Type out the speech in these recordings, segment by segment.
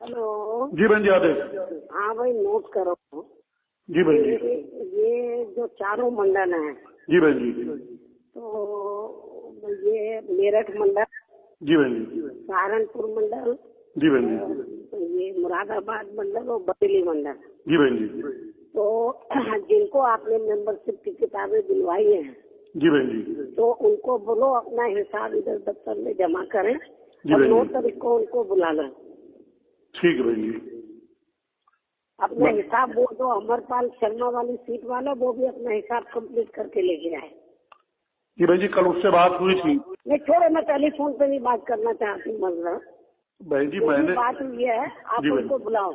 Hello जी बहन जी आदेश। हाँ भाई, नोट करो। जी बहन जी। ये जो चारों मंडल हैं। जी बहन जी। तो ये मेरठ मंडल, जी बहन जी। सहारनपुर मंडल, जी बहन जी। ये मुरादाबाद मंडल और बरेली मंडल। जी बहन जी। तो जिनको आपने मेंबरशिप की किताबें दिलवाई हैं, जी बहन जी। तो उनको बोलो अपना हिसाब इधर दफ्तर में जमा करें जी और बहन 9 जी। तारीख को उनको बुला लो। ठीक है बहन जी। अपना हिसाब वो जो अमरपाल शर्मा वाली सीट वाला, वो भी अपना हिसाब कंप्लीट करके लेके आए। जी बहन जी, कल उससे बात हुई थी। नहीं छोड़ो, मैं टेलीफोन पे नहीं बात करना चाहती हूँ। मतलब बहन जी मैंने बात हुई है, आप जी उनको बुलाओ।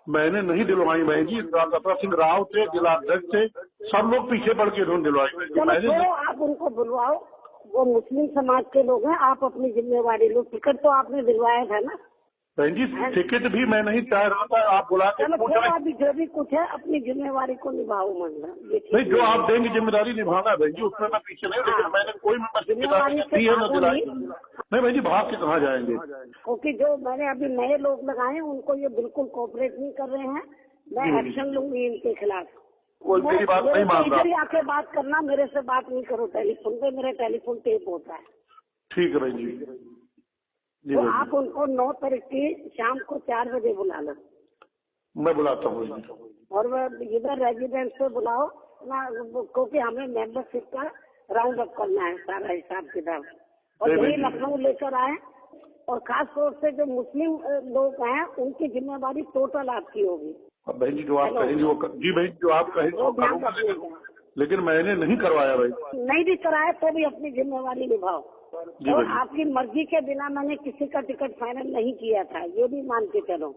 मैंने नहीं दिलवाई बहन जी। दत्ता सिंह राव थे, जिलाध्यक्ष थे, सब लोग पीछे पड़ के उन्होंने दिलवाई बहन जी। चलो मैंने छोड़ो, आप उनको बुलवाओ। वो मुस्लिम समाज के लोग हैं, आप अपनी जिम्मेवारी लो। टिकट तो आपने दिलवाया था ना बहन जी। टिकट भी मैं नहीं चाह रहा था, आप बुला के चलो पूछ छोड़ो, रहे। अभी जो भी कुछ है अपनी जिम्मेवारी को निभाओ। मतलब ये नहीं, जो आप देंगे जिम्मेदारी निभाना है बहन जी, उसमें मैं पीछे नहीं। लेकिन मैंने कोई मेंबरशिप किताब दी है न दिलाई। नहीं बहन जी, भाग के कहाँ जाएंगे। क्योंकि जो मैंने अभी नए लोग लगाए हैं उनको ये बिल्कुल कोऑपरेट नहीं कर रहे हैं। मैं एक्शन लूंगी इनके खिलाफ। कोई मेरी बात नहीं मान रहा। इधर ही आके बात करना, मेरे से बात नहीं करो टेलीफोन पे। मेरा टेलीफोन टेप होता है। ठीक है बहन जी। जी तो बहन आप उनको 9 तारीख की शाम को 4 बजे बुला लो। मैं बुलाता हूँ। और वह इधर रेजिडेंस पे बुलाओ ना, क्योंकि हमें मेंबरशिप का राउंड अप करना है, सारा हिसाब किताब। और यही लखनऊ लेकर आए। और खास तौर से जो मुस्लिम लोग हैं उनकी जिम्मेवारी टोटल आपकी होगी। बहन जी जो आप कहेंगे वो जी बहन जो आप कहेंगे वो ध्यान करूँगा। रखिएगा। लेकिन मैंने नहीं करवाया भाई। नहीं भी कराए तो भी अपनी जिम्मेवारी निभाओ। जी और भाई। आपकी मर्जी के बिना मैंने किसी का टिकट फाइनल नहीं किया था, ये भी मान के चलो।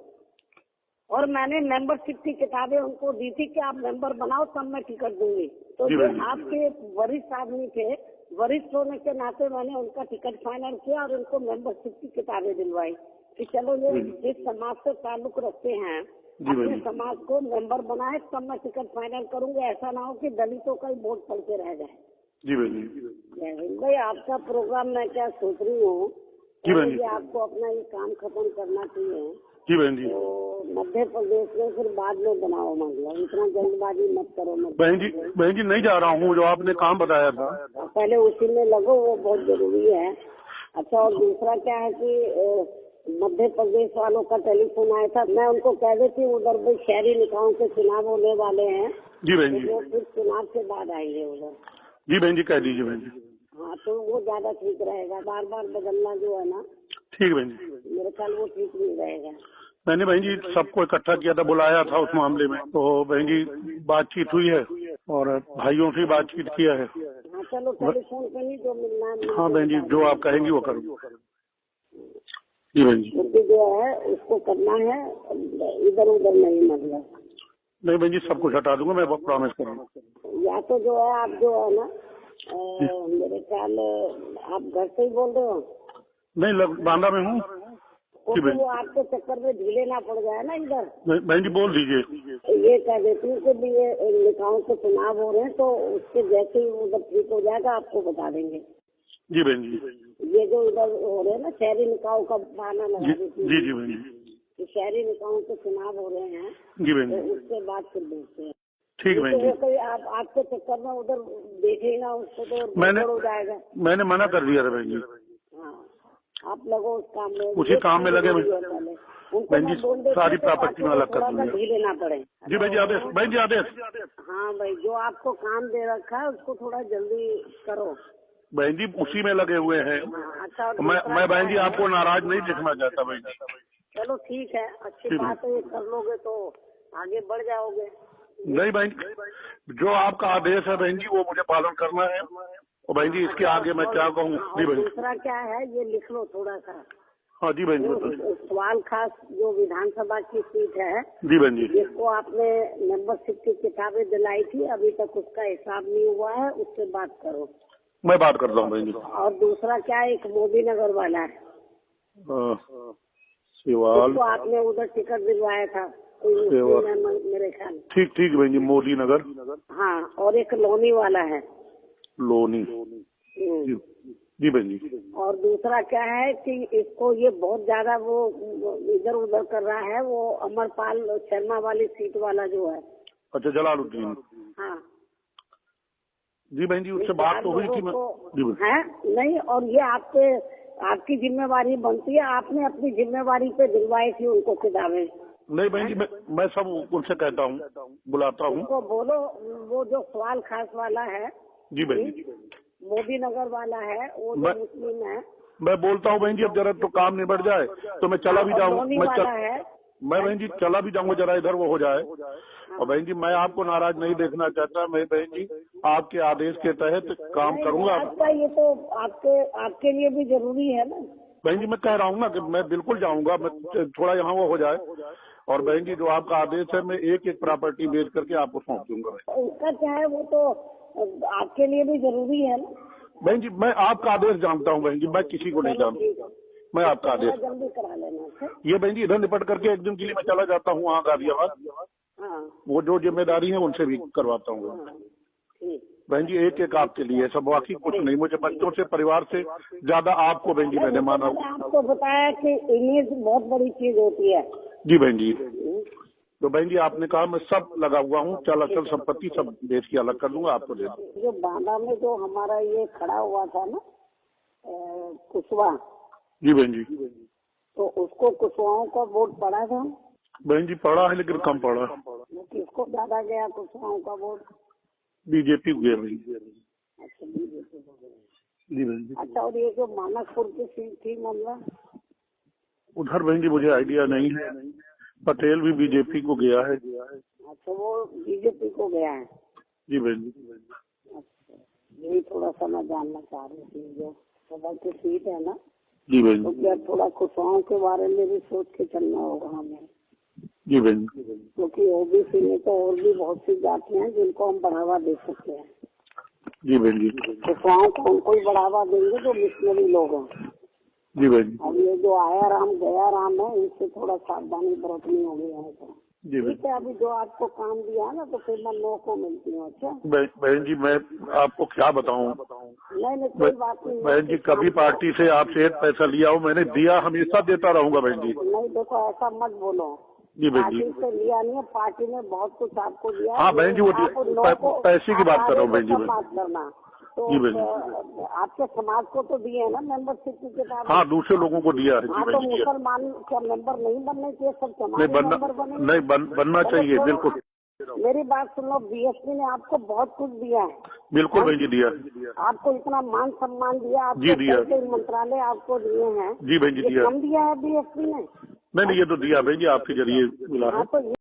और मैंने मेंबरशिप की किताबें उनको दी थी कि आप मेंबर बनाओ तब मैं टिकट दूंगी। तो ये आपके वरिष्ठ आदमी थे, वरिष्ठ होने के नाते मैंने उनका टिकट फाइनल किया और उनको मेंबरशिप की किताबें दिलवाई कि चलो ये जिस समाज से ताल्लुक रखते हैं अपने समाज को मेंबर बनाए तब मैं टिकट फाइनल करूंगा। ऐसा ना हो कि दलितों का ही वोट पड़ के रह जाए। जी बहन भाई, आपका प्रोग्राम मैं क्या सोच रही हूँ कि आपको अपना ये काम खत्म करना चाहिए। जी बहन जी। तो मध्य प्रदेश में फिर बाद में बनाओ। मतलब इतना जल्दबाजी मत करो। बहन जी नहीं जा रहा हूँ, जो आपने काम बताया था पहले उसी में लगो, वो बहुत जरूरी है। अच्छा, और दूसरा क्या है कि मध्य प्रदेश वालों का टेलीफोन आया था, मैं उनको कह देती हूँ उधर भाई शहरी निकायों के चुनाव होने वाले हैं। जी बहन जी। वो फिर चुनाव के बाद आएंगे उधर। जी बहन जी कह दीजिए बहन जी। हाँ, तो वो ज्यादा ठीक रहेगा। बार बार बदलना जो है ना, ठीक बहन जी। मेरे ख्याल वो ठीक नहीं रहेगा। मैंने बहन जी सबको इकट्ठा किया था, बुलाया था उस मामले में। तो बहन जी बातचीत हुई है और भाइयों से बातचीत किया है। हाँ चलो, टेलीफोन पे नहीं, जो मिलना है। हाँ बहन जी, जो आप कहेंगी वो करूँ। जी बहन जी। जो है उसको करना है, इधर उधर नहीं। मतलब नहीं बहन जी, सब कुछ हटा दूंगा, मैं प्रॉमिस करूँगा। या तो जो है आप जो है ना, मेरे ख्याल आप घर से ही बोल रहे हो? नहीं, बांदा में हूँ। क्योंकि वो आपके चक्कर में ढीले ना पड़ जाए ना इधर। बहन जी बोल दीजिए। ये कह देती हूँ कि भी ये निकायों के चुनाव हो रहे हैं, तो उसके जैसे ही उधर ठीक हो जाएगा आपको बता देंगे। जी बहन जी। ये जो इधर हो रहे हैं ना शहरी निकायों का बहाना लगा देती है। जी बहन जी। शहरी निकायों के चुनाव हो रहे हैं। जी बहन जी। उसके बाद फिर देखते हैं। ठीक है बहन जी। कोई आपके चक्कर में उधर देखेगा उसको तो मैंने हो जाएगा। मैंने मना कर दिया था बहन जी। हाँ, आप लगो उस काम में, उसी काम में लगे बहन जी, सारी प्रॉपर्टी में अलग कर दूंगी। ढीले ना पड़े। जी बहन जी आदेश। बहन जी आदेश। हाँ भाई, जो आपको काम दे रखा है उसको थोड़ा जल्दी करो। बहन जी उसी में लगे हुए हैं। अच्छा, मैं बहन जी आपको नाराज नहीं दिखना चाहता बहन जी। चलो ठीक है, अच्छी बात है। ये कर लोगे तो आगे बढ़ जाओगे। नहीं बहन, जो आपका आदेश है बहन जी वो मुझे पालन करना है। और बहन जी इसके आगे मैं क्या कहूँ। जी बहन। दूसरा क्या है, ये लिख लो थोड़ा सा। हाँ जी बहन जी। सवाल खास जो विधानसभा की सीट है, जी बहन जी, जिसको आपने मेंबरशिप की किताबें दिलाई थी, अभी तक उसका हिसाब नहीं हुआ है, उससे बात करो। मैं बात करता हूँ बहन जी। और दूसरा क्या है, एक मोदी नगर वाला है सिवाल, तो आपने उधर टिकट दिलवाया था मेरे ख्याल। ठीक बहन जी, मोदी नगर। हाँ, और एक लोनी वाला है। लोनी। जी बहन जी। और दूसरा क्या है कि इसको ये बहुत ज्यादा वो इधर उधर कर रहा है, वो अमरपाल शर्मा वाली सीट वाला जो है। अच्छा, जलालुद्दीन। हाँ जी बहन जी, उससे बात तो हुई थी मैं। है नहीं, और ये आपकी जिम्मेवारी बनती है, आपने अपनी जिम्मेवारी पे दिलवाई थी उनको किताबें। नहीं बहन जी, मैं सब उनसे कहता हूँ, बुलाता हूँ। उनको बोलो, वो जो सवाल खास वाला है जी बहन जी, मोदी नगर वाला है, वो जो मुस्लिम है, मैं बोलता हूँ बहन जी, अब जरा तो काम निबट जाए तो मैं चला भी जाऊँ। मैं बहन जी चला भी जाऊंगा, जरा इधर वो हो जाए। और बहन जी मैं आपको नाराज नहीं देखना चाहता, मैं बहन जी आपके आदेश के तहत काम करूंगा। ये तो आपके लिए भी जरूरी है ना बहन जी। मैं कह रहा हूँ ना कि मैं बिल्कुल जाऊंगा, मैं थोड़ा यहाँ वो हो जाए। और बहन जी जो आपका आदेश है, मैं एक एक प्रॉपर्टी बेच करके आपको सौंप दूंगा। उसका क्या है, वो तो आपके लिए भी जरूरी है ना बहन जी। मैं आपका आदेश जानता हूँ बहन जी, मैं किसी को नहीं जानता, मैं आपका आदेश जल्दी करा लेना। ये बहन जी इधर निपट करके एक दिन के लिए मैं चला जाता हूँ वहाँ गाजियाबाद। वो जो जिम्मेदारी है उनसे भी करवाता हूँ बहन जी। एक एक आपके लिए सब, बाकी कुछ नहीं। मुझे बच्चों से, परिवार से ज्यादा आपको बहन जी मैंने माना। आपको बताया कि इमेज बहुत बड़ी चीज होती है। जी बहन जी। तो बहन जी आपने कहा, मैं सब लगा हुआ हूँ, चल अचल संपत्ति सब बेच के अलग कर दूंगा, आपको दे दूंगा। जो बांदा में जो हमारा ये खड़ा हुआ था ना कुशवाहा। जी बहन जी। तो उसको कुशवाहों का वोट पड़ा था बहन जी? पड़ा है लेकिन कम पड़ा। किसको ज्यादा गया कुशवाहों का वोट? बीजेपी को गया बहन जी। अच्छा, बीजेपी को गया। जी बहन जी। अच्छा, और ये जो मानकपुर की सीट थी मामला, उधर बहन जी मुझे आइडिया नहीं है। पटेल भी बीजेपी को गया है। अच्छा, वो बीजेपी को गया है। जी बहन जी। अच्छा, यही थोड़ा सा मैं जानना चाह रही थी, जो सभा की सीट है ना। जी बहन। तो क्या थोड़ा कुशवाहों के बारे में भी सोच के चलना होगा हमें। जी बहन। क्योंकि ओबीसी में तो और भी बहुत सी जातियां हैं जिनको हम बढ़ावा दे सकते हैं। जी बहन जी। कुशवाहों को उनको ही बढ़ावा देंगे जो मिशनरी लोग हैं। जी बहन। अब ये जो आया राम गया राम है, इनसे थोड़ा सावधानी बरतनी होगी हमको। ठीक है, अभी जो आपको काम दिया ना, तो फिर मैं लोगों को मिलती हूँ। अच्छा बहन जी, मैं आपको क्या बताऊँ। नहीं कोई बात नहीं बहन जी, कभी पार्टी से आपसे एक पैसा लिया हो मैंने? दिया, हमेशा देता रहूंगा बहन जी। नहीं देखो, ऐसा मत बोलो। जी बहन जी। पार्टी से लिया नहीं है, पार्टी ने बहुत कुछ आपको दिया। हाँ बहन जी, वो पैसे की बात कर रहा हूँ बहन जी। बात करना तो जी बहन जी। आपके समाज को तो दिए है ना मेंबरशिप की किताब? हाँ, दूसरे लोगों को दिया है। हाँ, तो मुसलमान क्या मेंबर नहीं बनने चाहिए? सब समाज नहीं बनना चाहिए, बिल्कुल। मेरी बात सुन लो, बीएसपी ने आपको बहुत कुछ दिया है। बिल्कुल बहन जी, दिया। आपको इतना मान सम्मान दिया, जी दिया। मंत्रालय आपको दिए हैं। जी बहन जी, दिया। कम दिया है बीएसपी ने? नहीं, ये तो दिया बहन जी, आपके जरिए मिला है।